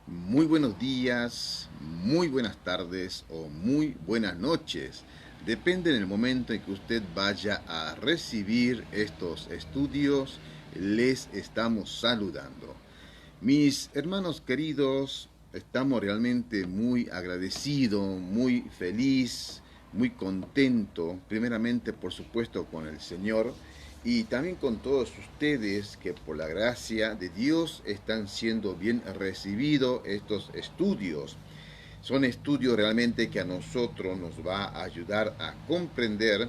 Muy buenos días, muy buenas tardes o muy buenas noches. Depende del momento en que usted vaya a recibir estos estudios, les estamos saludando. Mis hermanos queridos, estamos realmente muy agradecidos, muy feliz, muy contento, primeramente por supuesto con el Señor y también con todos ustedes que por la gracia de Dios están siendo bien recibidos estos estudios. Son estudios realmente que a nosotros nos va a ayudar a comprender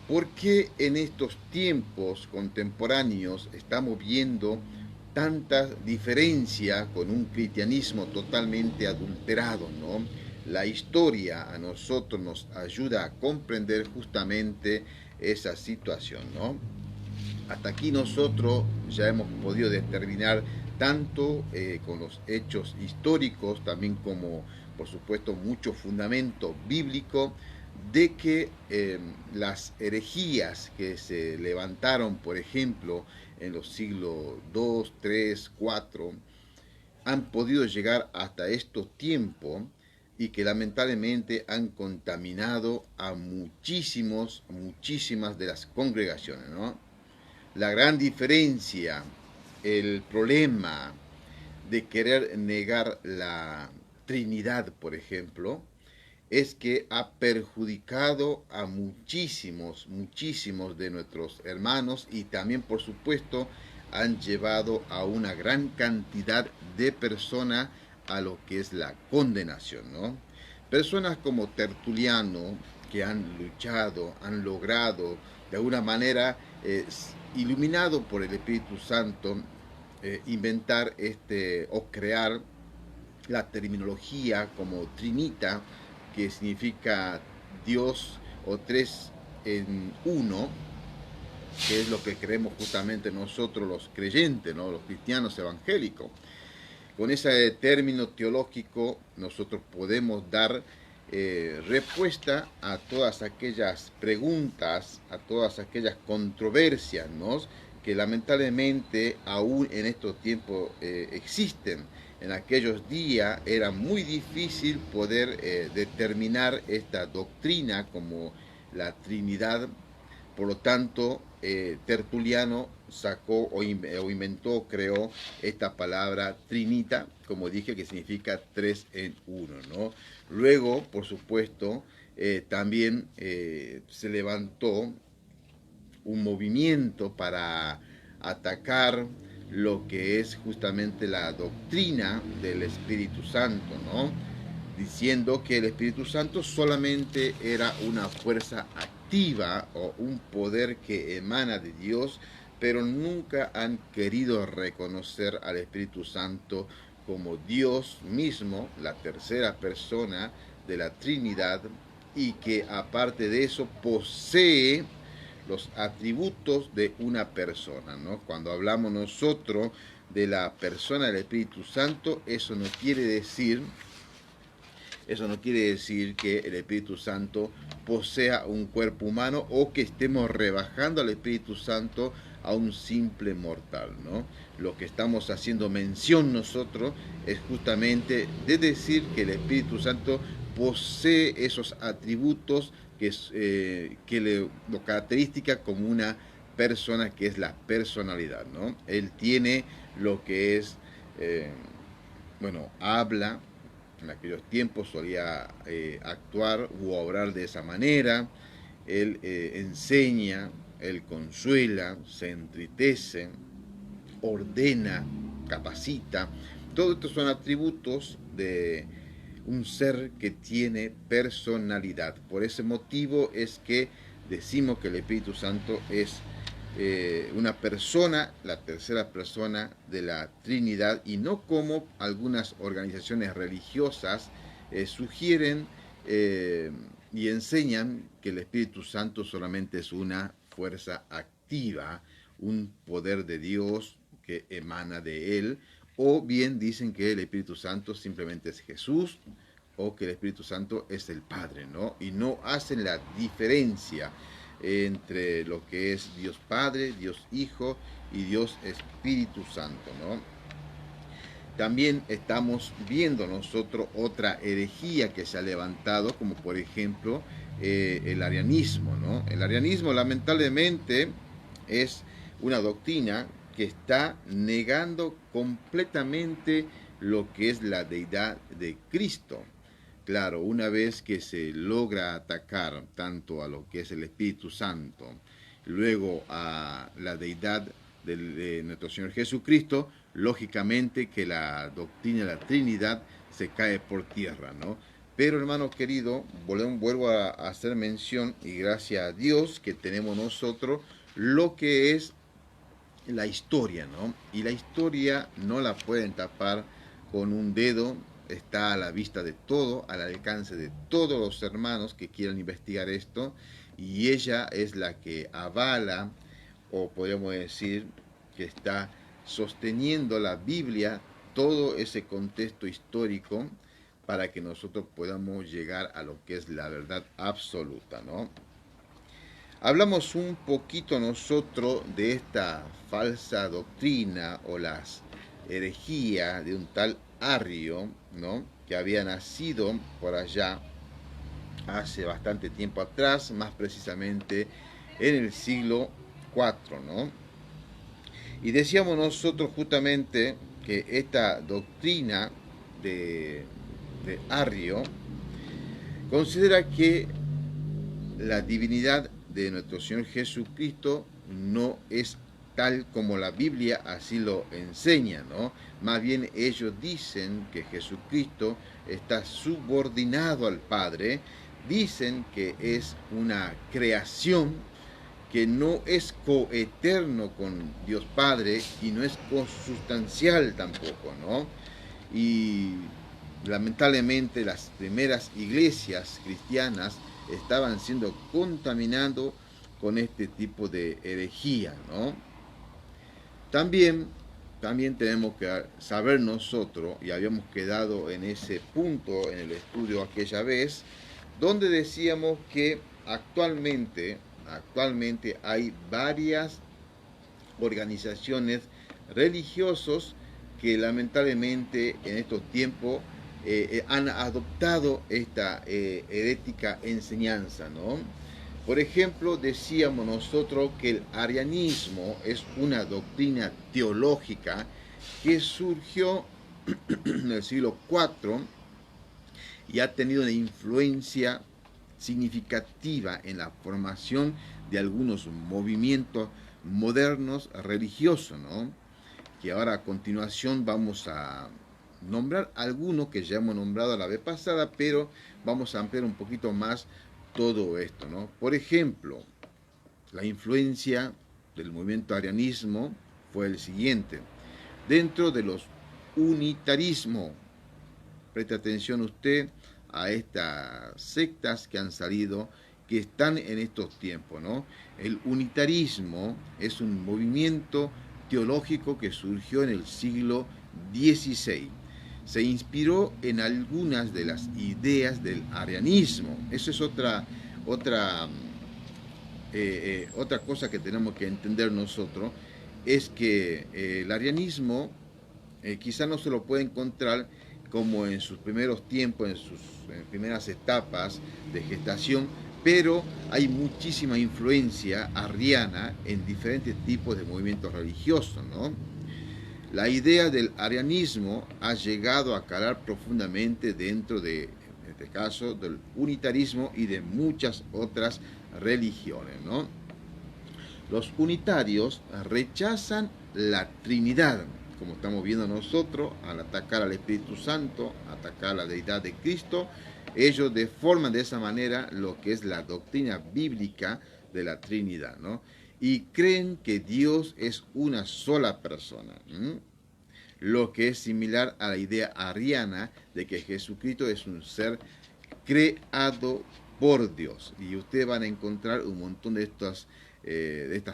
por qué en estos tiempos contemporáneos estamos viendo tanta diferencia con un cristianismo totalmente adulterado, ¿no? La historia a nosotros nos ayuda a comprender justamente esa situación, ¿no? Hasta aquí nosotros ya hemos podido determinar tanto con los hechos históricos, también como por supuesto mucho fundamento bíblico, de que las herejías que se levantaron, por ejemplo, en los siglos 2, 3, 4, han podido llegar hasta estos tiempos y que lamentablemente han contaminado a muchísimas de las congregaciones, ¿no? La gran diferencia, el problema de querer negar la Trinidad, por ejemplo, es que ha perjudicado a muchísimos de nuestros hermanos y también, por supuesto, han llevado a una gran cantidad de personas a lo que es la condenación, ¿no? Personas como Tertuliano, que han luchado, han logrado de alguna manera, iluminado por el Espíritu Santo, inventar o crear la terminología como Trinita, que significa Dios o tres en uno, que es lo que creemos justamente nosotros los creyentes, ¿no? Los cristianos evangélicos. Con ese término teológico nosotros podemos dar respuesta a todas aquellas preguntas, a todas aquellas controversias, ¿no? Que lamentablemente aún en estos tiempos existen. En aquellos días era muy difícil poder determinar esta doctrina como la Trinidad. Por lo tanto, Tertuliano sacó o inventó, creó esta palabra trinita, como dije, que significa tres en uno, ¿no? Luego, por supuesto, también se levantó un movimiento para atacar lo que es justamente la doctrina del Espíritu Santo, ¿no? Diciendo que el Espíritu Santo solamente era una fuerza activa o un poder que emana de Dios, pero nunca han querido reconocer al Espíritu Santo como Dios mismo, la tercera persona de la Trinidad, y que aparte de eso posee los atributos de una persona, ¿no? Cuando hablamos nosotros de la persona del Espíritu Santo, eso no quiere decir que el Espíritu Santo posea un cuerpo humano o que estemos rebajando al Espíritu Santo a un simple mortal, ¿no? Lo que estamos haciendo mención nosotros es justamente de decir que el Espíritu Santo posee esos atributos que lo caracteriza como una persona, que es la personalidad, ¿no? Él tiene lo que es, eh, habla. En aquellos tiempos solía actuar u obrar de esa manera. Él enseña, él consuela, se entristece, ordena, capacita. Todos estos son atributos de un ser que tiene personalidad. Por ese motivo es que decimos que el Espíritu Santo es una persona, la tercera persona de la Trinidad, y no como algunas organizaciones religiosas sugieren y enseñan que el Espíritu Santo solamente es una fuerza activa, un poder de Dios que emana de él, o bien dicen que el Espíritu Santo simplemente es Jesús, o que el Espíritu Santo es el Padre, ¿no? Y no hacen la diferencia entre lo que es Dios Padre, Dios Hijo y Dios Espíritu Santo, ¿no? También estamos viendo nosotros otra herejía que se ha levantado, como por ejemplo el arianismo, ¿no? El arianismo lamentablemente es una doctrina que está negando completamente lo que es la deidad de Cristo. Claro, una vez que se logra atacar tanto a lo que es el Espíritu Santo, luego a la deidad de nuestro Señor Jesucristo, lógicamente que la doctrina de la Trinidad se cae por tierra, ¿no? Pero hermano querido, vuelvo a hacer mención y gracias a Dios que tenemos nosotros lo que es la historia, ¿no? Y la historia no la pueden tapar con un dedo, está a la vista de todo, al alcance de todos los hermanos que quieran investigar esto, y ella es la que avala, o podríamos decir, que está sosteniendo la Biblia, todo ese contexto histórico, para que nosotros podamos llegar a lo que es la verdad absoluta, ¿no? Hablamos un poquito nosotros de esta falsa doctrina o las herejías de un tal Arrio, ¿no? Que había nacido por allá hace bastante tiempo atrás, más precisamente en el siglo IV, ¿no? Y decíamos nosotros justamente que esta doctrina de, de Arrio considera que la divinidad de nuestro Señor Jesucristo no es tal como la Biblia así lo enseña, ¿no? Más bien ellos dicen que Jesucristo está subordinado al Padre, dicen que es una creación, que no es coeterno con Dios Padre y no es consustancial tampoco, ¿no? Y lamentablemente las primeras iglesias cristianas estaban siendo contaminados con este tipo de herejía, ¿no? También, también tenemos que saber nosotros, y habíamos quedado en ese punto en el estudio aquella vez, donde decíamos que actualmente hay varias organizaciones religiosos que lamentablemente en estos tiempos han adoptado esta herética enseñanza, ¿no? Por ejemplo, decíamos nosotros que el arianismo es una doctrina teológica que surgió en el siglo IV y ha tenido una influencia significativa en la formación de algunos movimientos modernos religiosos, ¿no? Que ahora a continuación vamos a nombrar algunos que ya hemos nombrado la vez pasada, pero vamos a ampliar un poquito más todo esto, ¿no? Por ejemplo, la influencia del movimiento arianismo fue el siguiente. Dentro de los unitarismo, preste atención usted a estas sectas que han salido, que están en estos tiempos, ¿no? El unitarismo es un movimiento teológico que surgió en el siglo XVI. Se inspiró en algunas de las ideas del arianismo. Eso es otra cosa que tenemos que entender nosotros, es que el arianismo quizá no se lo puede encontrar como en sus primeros tiempos, en sus primeras etapas de gestación, pero hay muchísima influencia arriana en diferentes tipos de movimientos religiosos, ¿no? La idea del arianismo ha llegado a calar profundamente dentro de, en este caso, del unitarismo y de muchas otras religiones, ¿no? Los unitarios rechazan la Trinidad, como estamos viendo nosotros, al atacar al Espíritu Santo, atacar la deidad de Cristo. Ellos deforman de esa manera lo que es la doctrina bíblica de la Trinidad, ¿no? Y creen que Dios es una sola persona, lo que es similar a la idea ariana de que Jesucristo es un ser creado por Dios. Y ustedes van a encontrar un montón de estas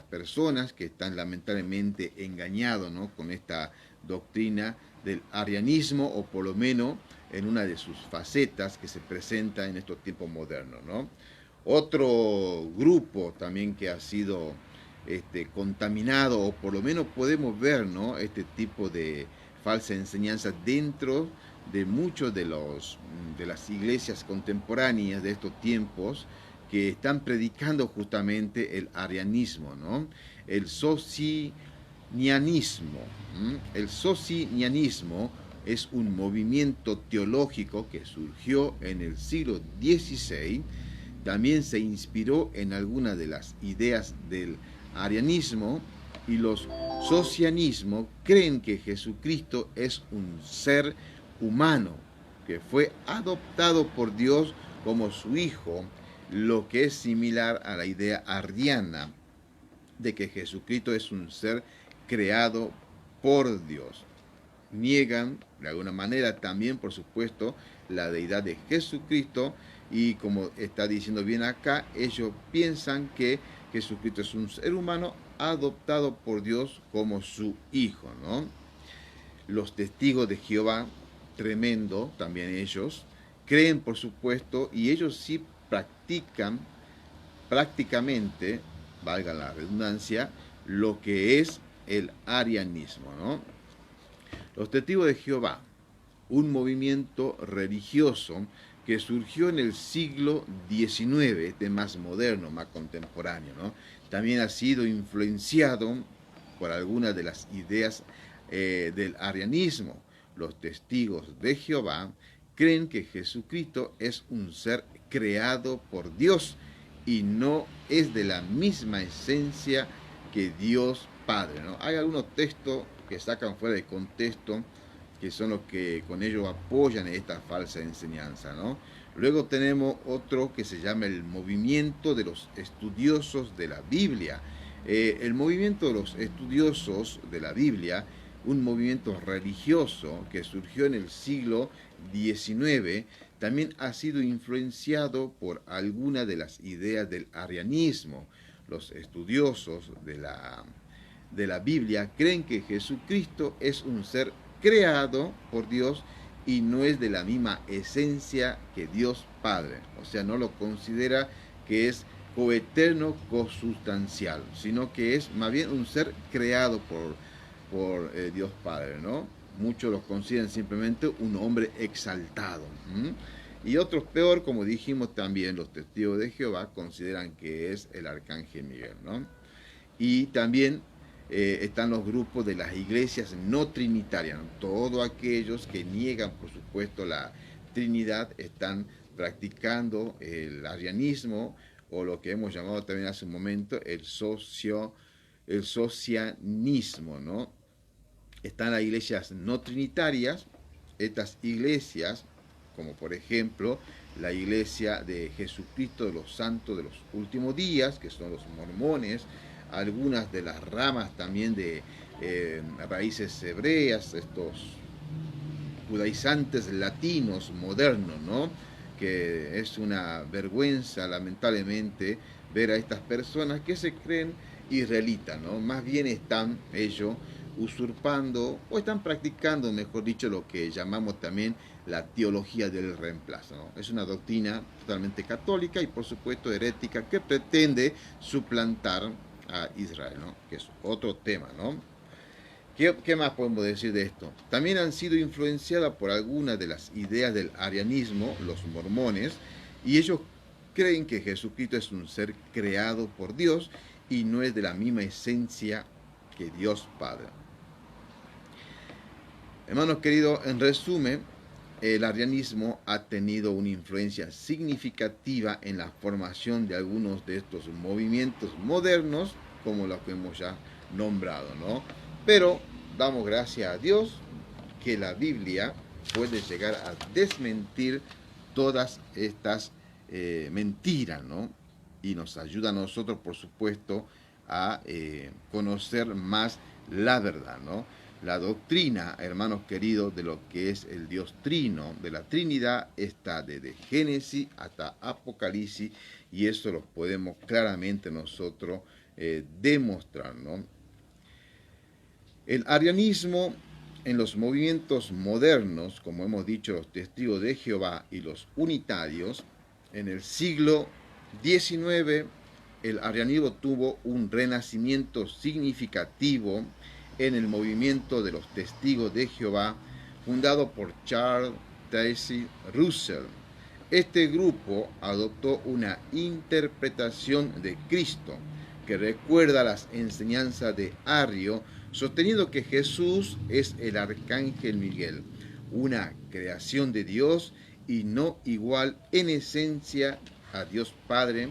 personas que están lamentablemente engañados, ¿no? Con esta doctrina del arianismo, o por lo menos en una de sus facetas que se presenta en estos tiempos modernos, ¿no? Otro grupo también que ha sido contaminado, o por lo menos podemos ver, ¿no? Este tipo de falsa enseñanza dentro de muchos de las iglesias contemporáneas de estos tiempos que están predicando justamente el arianismo, ¿no? El socinianismo. El socinianismo es un movimiento teológico que surgió en el siglo XVI. También se inspiró en algunas de las ideas del arianismo, y los socianismos creen que Jesucristo es un ser humano que fue adoptado por Dios como su hijo, lo que es similar a la idea arriana de que Jesucristo es un ser creado por Dios. Niegan de alguna manera también, por supuesto, la deidad de Jesucristo, y como está diciendo bien acá, ellos piensan que Jesucristo es un ser humano adoptado por Dios como su hijo, ¿no? Los testigos de Jehová, tremendo también ellos, creen por supuesto, y ellos sí practican prácticamente, valga la redundancia, lo que es el arianismo, ¿no? Los testigos de Jehová, un movimiento religioso que surgió en el siglo XIX, más moderno, más contemporáneo, ¿no? También ha sido influenciado por algunas de las ideas del arianismo. Los testigos de Jehová creen que Jesucristo es un ser creado por Dios y no es de la misma esencia que Dios Padre, ¿no? Hay algunos textos que sacan fuera de contexto, que son los que con ellos apoyan esta falsa enseñanza, ¿no? Luego tenemos otro que se llama el movimiento de los estudiosos de la Biblia. El movimiento de los estudiosos de la Biblia, un movimiento religioso que surgió en el siglo XIX, también ha sido influenciado por algunas de las ideas del arianismo. Los estudiosos de la Biblia creen que Jesucristo es un ser creado por Dios y no es de la misma esencia que Dios Padre. O sea, no lo considera que es coeterno, cosustancial, sino que es más bien un ser creado por Dios Padre, ¿no? Muchos lo consideran simplemente un hombre exaltado. Y otros peor, como dijimos también, los testigos de Jehová consideran que es el arcángel Miguel, ¿no? Y también están los grupos de las iglesias no trinitarias, ¿no? Todos aquellos que niegan, por supuesto, la Trinidad están practicando el arianismo, o lo que hemos llamado también hace un momento el socianismo, ¿no? Están las iglesias no trinitarias. Estas iglesias, como por ejemplo la iglesia de Jesucristo de los Santos de los Últimos Días, que son los mormones, algunas de las ramas también de raíces hebreas, estos judaizantes latinos modernos, ¿no? Que es una vergüenza, lamentablemente, ver a estas personas que se creen israelitas, ¿no? Más bien están ellos usurpando, o están practicando, mejor dicho, lo que llamamos también la teología del reemplazo, ¿no? Es una doctrina totalmente católica y por supuesto herética que pretende suplantar a Israel, ¿no? Que es otro tema, ¿no? ¿Qué más podemos decir de esto? También han sido influenciadas por algunas de las ideas del arianismo, los mormones, y ellos creen que Jesucristo es un ser creado por Dios y no es de la misma esencia que Dios Padre. Hermanos queridos, en resumen, el arianismo ha tenido una influencia significativa en la formación de algunos de estos movimientos modernos, como los que hemos ya nombrado, ¿no? Pero damos gracias a Dios que la Biblia puede llegar a desmentir todas estas mentiras, ¿no? Y nos ayuda a nosotros, por supuesto, a conocer más la verdad, ¿no? La doctrina, hermanos queridos, de lo que es el Dios Trino, de la Trinidad, está desde Génesis hasta Apocalipsis, y eso lo podemos claramente nosotros demostrar, ¿no? El arianismo en los movimientos modernos, como hemos dicho, los testigos de Jehová y los unitarios, en el siglo XIX el arianismo tuvo un renacimiento significativo en el movimiento de los Testigos de Jehová, fundado por Charles Taze Russell. Este grupo adoptó una interpretación de Cristo que recuerda las enseñanzas de Arrio, sosteniendo que Jesús es el arcángel Miguel, una creación de Dios y no igual en esencia a Dios Padre.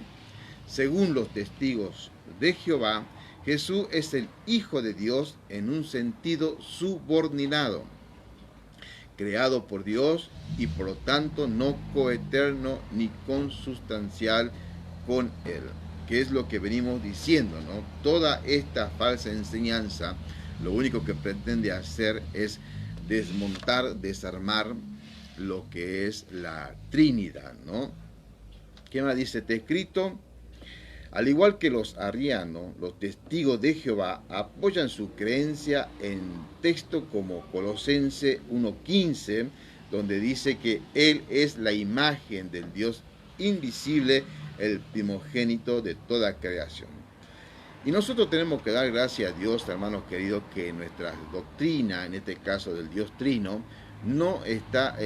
Según los testigos de Jehová, Jesús es el Hijo de Dios en un sentido subordinado, creado por Dios y por lo tanto no coeterno ni consustancial con Él, que es lo que venimos diciendo, ¿no? Toda esta falsa enseñanza lo único que pretende hacer es desmontar, desarmar lo que es la Trinidad, ¿no? ¿Qué más dice este escrito? Al igual que los arrianos, los testigos de Jehová apoyan su creencia en textos como Colosenses 1:15, donde dice que Él es la imagen del Dios invisible, el primogénito de toda creación. Y nosotros tenemos que dar gracias a Dios, hermanos queridos, que nuestra doctrina, en este caso del Dios Trino, no está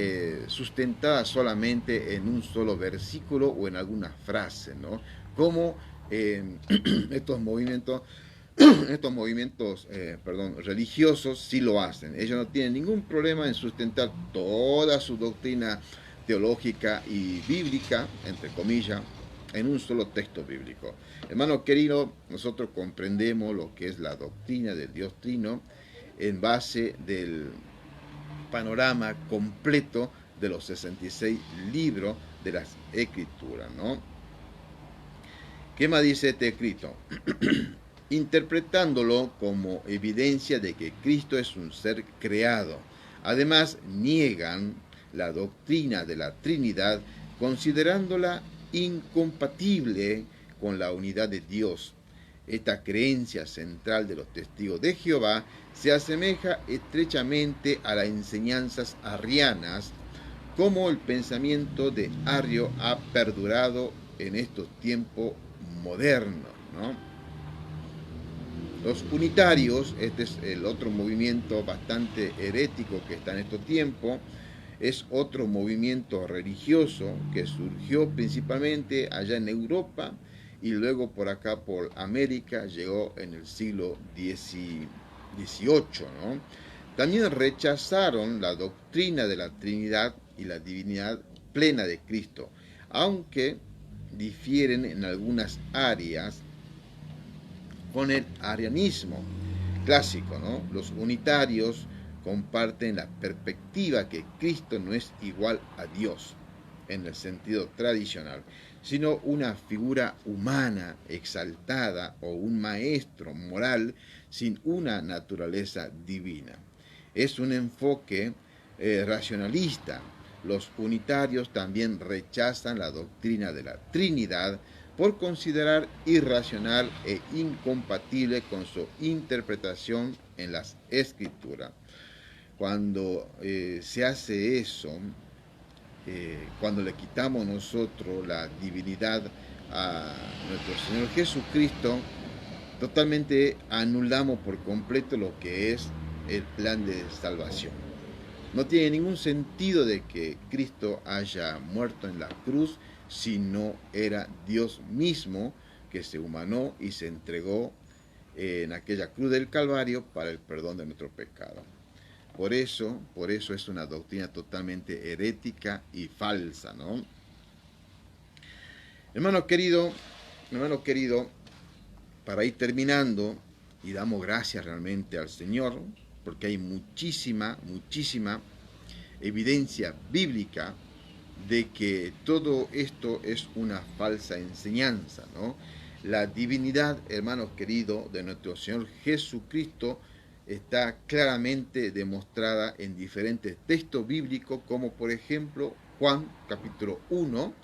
sustentada solamente en un solo versículo o en alguna frase, ¿no? Como estos movimientos religiosos sí lo hacen. Ellos no tienen ningún problema en sustentar toda su doctrina teológica y bíblica, entre comillas, en un solo texto bíblico. Hermano querido, nosotros comprendemos lo que es la doctrina del Dios Trino en base del panorama completo de los 66 libros de las Escrituras, ¿no? ¿Qué más dice este escrito? Interpretándolo como evidencia de que Cristo es un ser creado. Además, niegan la doctrina de la Trinidad, considerándola incompatible con la unidad de Dios. Esta creencia central de los testigos de Jehová se asemeja estrechamente a las enseñanzas arrianas, como el pensamiento de Arrio ha perdurado en estos tiempos modernos, ¿no? Los unitarios, este es el otro movimiento bastante herético que está en estos tiempos, es otro movimiento religioso que surgió principalmente allá en Europa y luego por acá por América, llegó en el siglo XVIII, ¿no? También rechazaron la doctrina de la Trinidad y la divinidad plena de Cristo, aunque difieren en algunas áreas con el arianismo clásico, ¿no? Los unitarios comparten la perspectiva que Cristo no es igual a Dios en el sentido tradicional, sino una figura humana exaltada o un maestro moral sin una naturaleza divina. Es un enfoque racionalista. Los unitarios también rechazan la doctrina de la Trinidad por considerar irracional e incompatible con su interpretación en las Escrituras. Cuando se hace eso, cuando le quitamos nosotros la divinidad a nuestro Señor Jesucristo, totalmente anulamos por completo lo que es el plan de salvación. No tiene ningún sentido de que Cristo haya muerto en la cruz si no era Dios mismo que se humanó y se entregó en aquella cruz del Calvario para el perdón de nuestro pecado. Por eso es una doctrina totalmente herética y falsa, ¿no? Hermano querido, para ir terminando, y damos gracias realmente al Señor, porque hay muchísima evidencia bíblica de que todo esto es una falsa enseñanza, ¿no? La divinidad, hermanos queridos, de nuestro Señor Jesucristo está claramente demostrada en diferentes textos bíblicos, como por ejemplo Juan capítulo 1,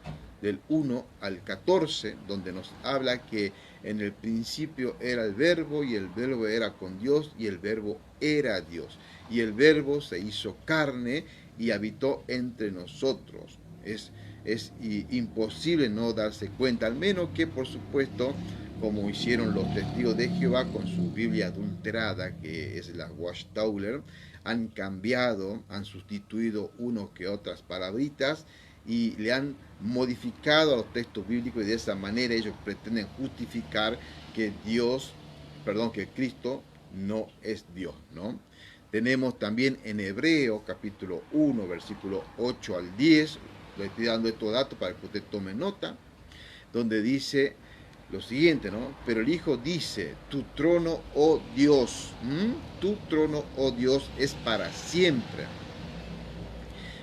del 1 al 14, donde nos habla que en el principio era el Verbo, y el Verbo era con Dios, y el Verbo era Dios. Y el Verbo se hizo carne y habitó entre nosotros. Es imposible no darse cuenta, al menos que, por supuesto, como hicieron los testigos de Jehová con su Biblia adulterada, que es la Watchtower. Han cambiado, han sustituido unos que otras palabritas y le han modificado a los textos bíblicos, y de esa manera ellos pretenden justificar que que Cristo no es Dios, ¿no? Tenemos también en Hebreo capítulo 1, versículo 8 al 10, le estoy dando estos datos para que usted tome nota, donde dice lo siguiente, ¿no? Pero el Hijo dice, tu trono, oh Dios, tu trono, oh Dios, es para siempre.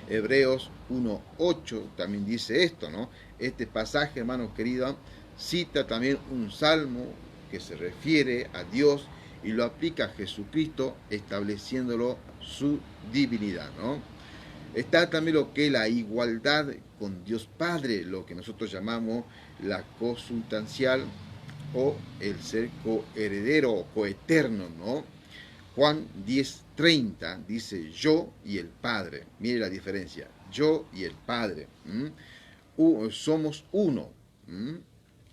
Hebreos 1:8 también dice esto, ¿no? Este pasaje, hermanos queridos, cita también un salmo que se refiere a Dios y lo aplica a Jesucristo, estableciéndolo su divinidad, ¿no? Está también lo que es la igualdad con Dios Padre, lo que nosotros llamamos la consustancial o el ser coheredero o coeterno, ¿no? Juan 10:30 dice yo y el Padre. Mire la diferencia, yo y el Padre. Somos uno.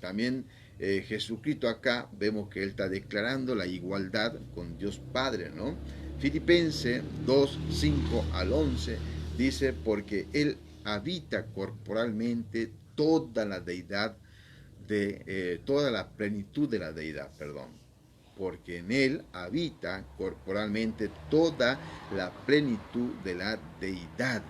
También Jesucristo acá vemos que Él está declarando la igualdad con Dios Padre, ¿no? Filipenses 2:5 al 11 dice, porque Él habita corporalmente toda la deidad, toda la plenitud de la deidad, perdón, porque en Él habita corporalmente toda la plenitud de la deidad.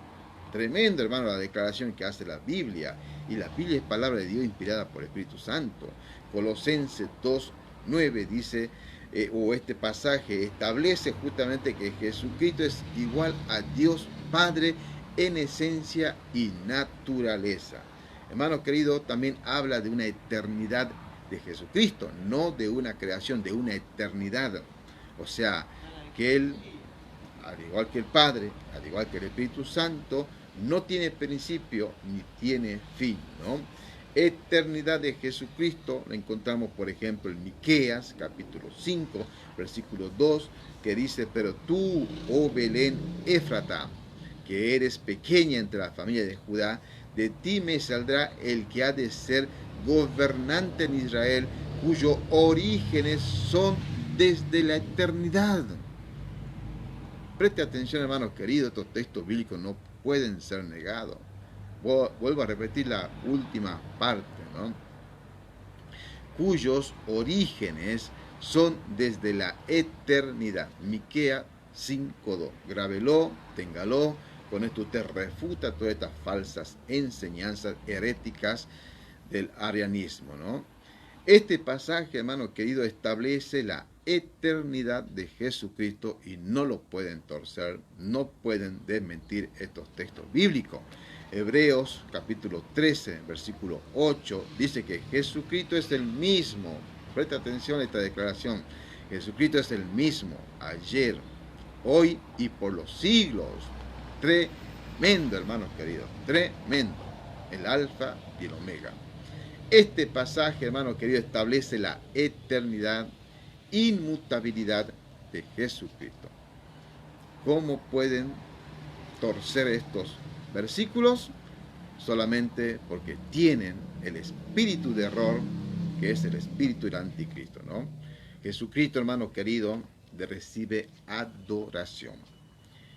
Tremendo, hermano, la declaración que hace la Biblia. Y la Biblia es palabra de Dios inspirada por el Espíritu Santo. Colosenses 2:9 dice, o este pasaje establece justamente que Jesucristo es igual a Dios Padre en esencia y naturaleza. Hermano querido, también habla de una eternidad de Jesucristo, no de una creación, de una eternidad. O sea, que Él, al igual que el Padre, al igual que el Espíritu Santo, no tiene principio ni tiene fin, ¿no? Eternidad de Jesucristo la encontramos, por ejemplo, en Miqueas, capítulo 5, versículo 2, que dice, pero tú, oh Belén Éfrata, que eres pequeña entre la familia de Judá, de ti me saldrá el que ha de ser gobernante en Israel, cuyos orígenes son desde la eternidad. Preste atención, hermanos queridos, estos textos bíblicos no pueden ser negados. Vuelvo a repetir la última parte, ¿no? Cuyos orígenes son desde la eternidad. Miqueas 5:2. Grábelo, téngalo. Con esto usted refuta todas estas falsas enseñanzas heréticas del arianismo, ¿no? Este pasaje, hermano querido, establece la eternidad de Jesucristo y no lo pueden torcer, no pueden desmentir estos textos bíblicos. Hebreos capítulo 13, versículo 8, dice que Jesucristo es el mismo. Presta atención a esta declaración. Jesucristo es el mismo ayer, hoy y por los siglos. Tremendo, hermanos queridos, tremendo. El alfa y el omega. Este pasaje, hermano querido, establece la eternidad, inmutabilidad de Jesucristo. ¿Cómo pueden torcer estos versículos? Solamente porque tienen el espíritu de error, que es el espíritu del anticristo, ¿no? Jesucristo, hermano querido, recibe adoración.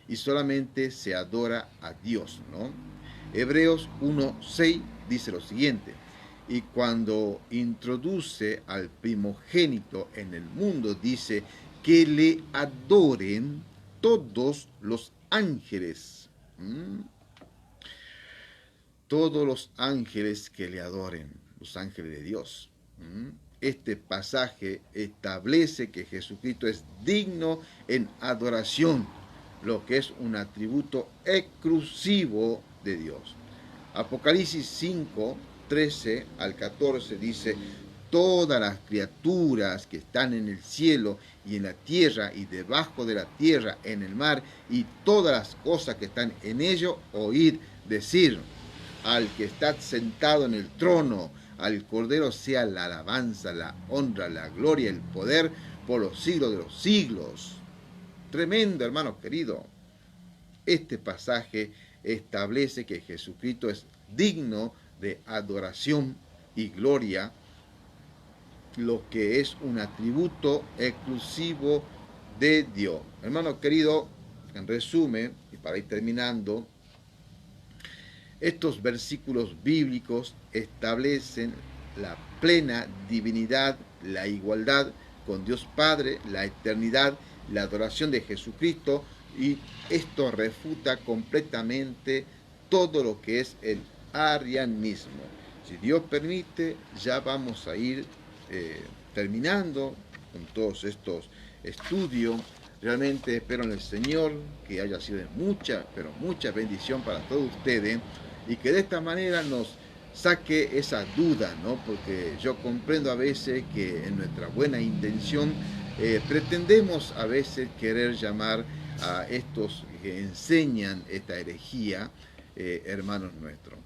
Y solamente se adora a Dios, ¿no? Hebreos 1:6 dice lo siguiente, y cuando introduce al primogénito en el mundo, dice que le adoren todos los ángeles. Todos los ángeles que le adoren, los ángeles de Dios. Este pasaje establece que Jesucristo es digno en adoración, lo que es un atributo exclusivo de Dios. Apocalipsis 5, 13 al 14 dice, todas las criaturas que están en el cielo y en la tierra y debajo de la tierra, en el mar, y todas las cosas que están en ello, oíd decir, al que está sentado en el trono, al Cordero sea la alabanza, la honra, la gloria, el poder por los siglos de los siglos. Tremendo, hermano querido. Este pasaje establece que Jesucristo es digno de adoración y gloria lo que es un atributo exclusivo de Dios. Hermano querido, en resumen, y para ir terminando, estos versículos bíblicos establecen la plena divinidad, la igualdad con Dios Padre, la eternidad, la adoración de Jesucristo, y esto refuta completamente todo lo que es el arianismo. Si Dios permite, ya vamos a ir terminando con todos estos estudios. Realmente espero en el Señor que haya sido de mucha, pero mucha bendición para todos ustedes, y que de esta manera nos saque esa duda, ¿no? Porque yo comprendo a veces que en nuestra buena intención pretendemos a veces querer llamar a estos que enseñan esta herejía hermanos nuestros.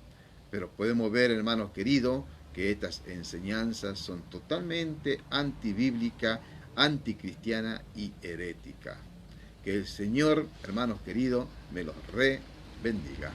Pero podemos ver, hermanos queridos, que estas enseñanzas son totalmente antibíblicas, anticristiana y herética. Que el Señor, hermanos queridos, me los bendiga.